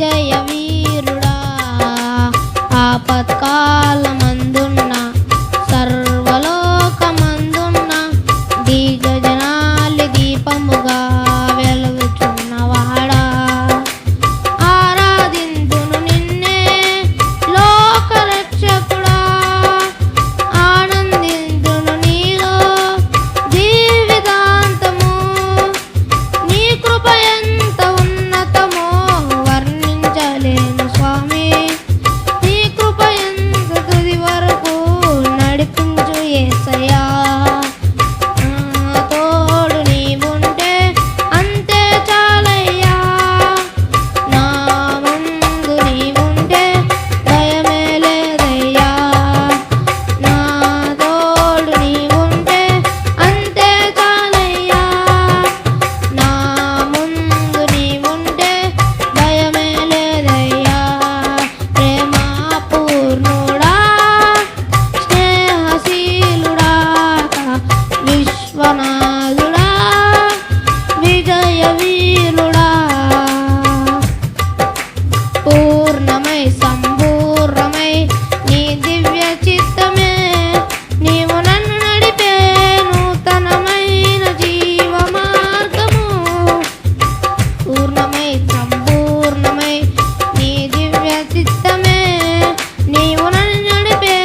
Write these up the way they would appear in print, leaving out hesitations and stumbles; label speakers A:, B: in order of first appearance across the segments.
A: విజయ వీరుడా ఆపత్కాలమందున్న సర్వలోకమందున్న దిగజనాలి దీపముగా వెలుగుచున్నవాడా ఆరాధింతును నిన్నే లోకరక్షకుడా ఆనందింతును నీలో జీవితాంతము నీ కృప ఎంత ఉన్నతమో వర్ణించలేను స్వామి నీ కృప ఎంత తుది వరకు నడిపించు యేసయ్యా నా తోడు నీవుంటే అంతే చాలయ్యా నా ముందు నీవుంటే భయమే లేదయ్యా నా తోడు నీవుంటే అంతే చాలయ్యా నా ముందు నీవుంటే భయమే లేదయ్యా ప్రేమపూర్ణుడా స్నేహశీలుడా విశ్వనాథుడా విజయ వీరుడా పూర్ణమై సంపూర్ణమై నీ దివ్య చిత్తమే నీవు నన్ను నడిపే నూతనమైన జీవ మార్గము పూర్ణమై సంపూర్ణమై నీ దివ్య చిత్తమే నీవు నన్ను నడిపే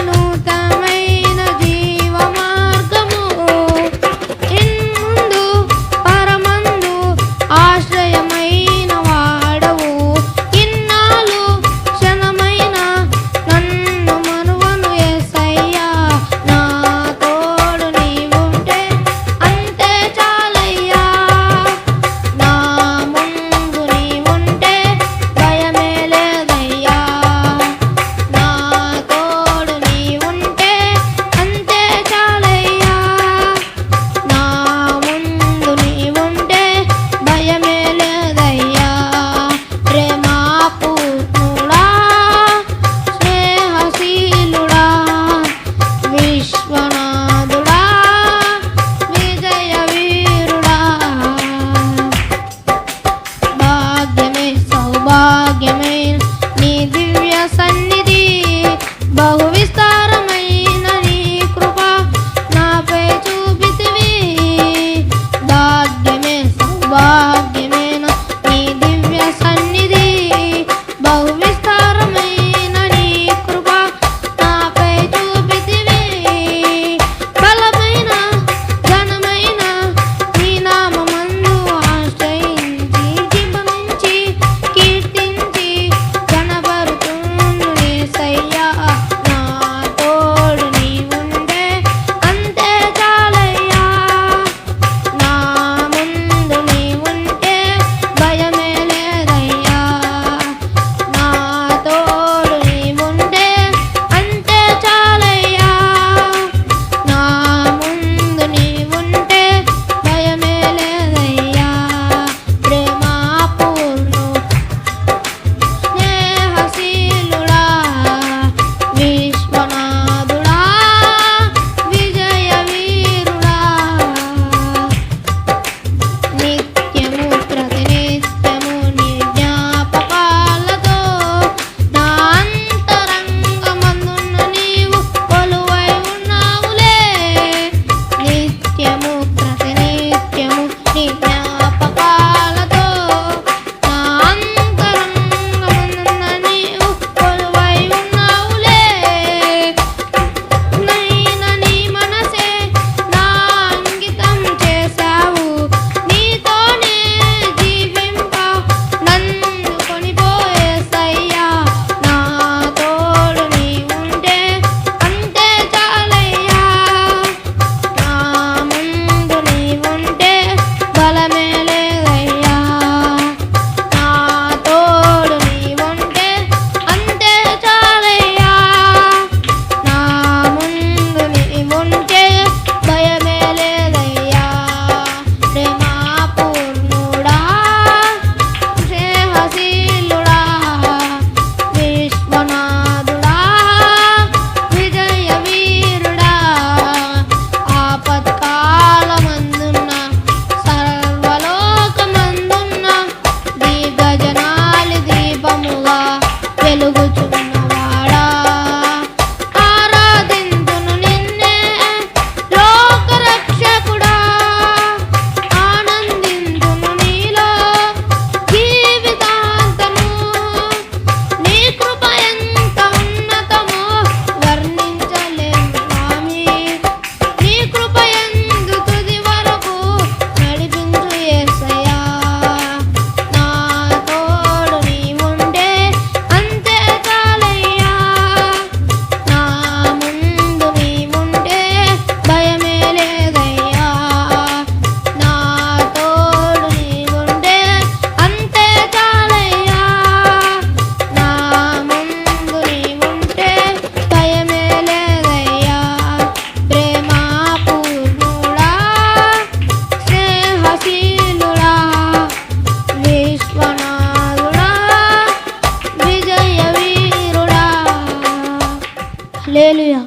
A: నూతనమైన జీవ మార్గము ఇన్ముందు పరమందు ఆశ్రయమైన వాడవు ఇన్నాళ్ళు క్షణమైన నన్ను మనువను యేసయ్యా నా తోడు నీవుంటే అంతే చాలయ్యా నా ముందు నీవుంటే భయమే లేదయ్యా నా తోడు నీవుంటే అంతే చాలయ్యా నా ముందు నీవుంటే భయమే లేదయ్యా ప్రేమపూర్ణుడా స్నేహశీలుడా విశ్వనాథుడా విజయ వీరుడా భాగ్యమే సౌభాగ్యమే నీ దివ్య సన్నిధి బహు విస్తారమైన నీ కృప నాపై చూపితివి భాగ్యమే సౌభాగ్యమైన నీ దివ్య సన్నిధి బహు విస్తారమైన నీ కృప నాపై చూపితివి బలమైన ఘనమైన నీ నామమందు ఆశ్రయించి జీవమించి కీర్తించి కనబరుతుండు యేసయ్యా నా హల్లెలూయా.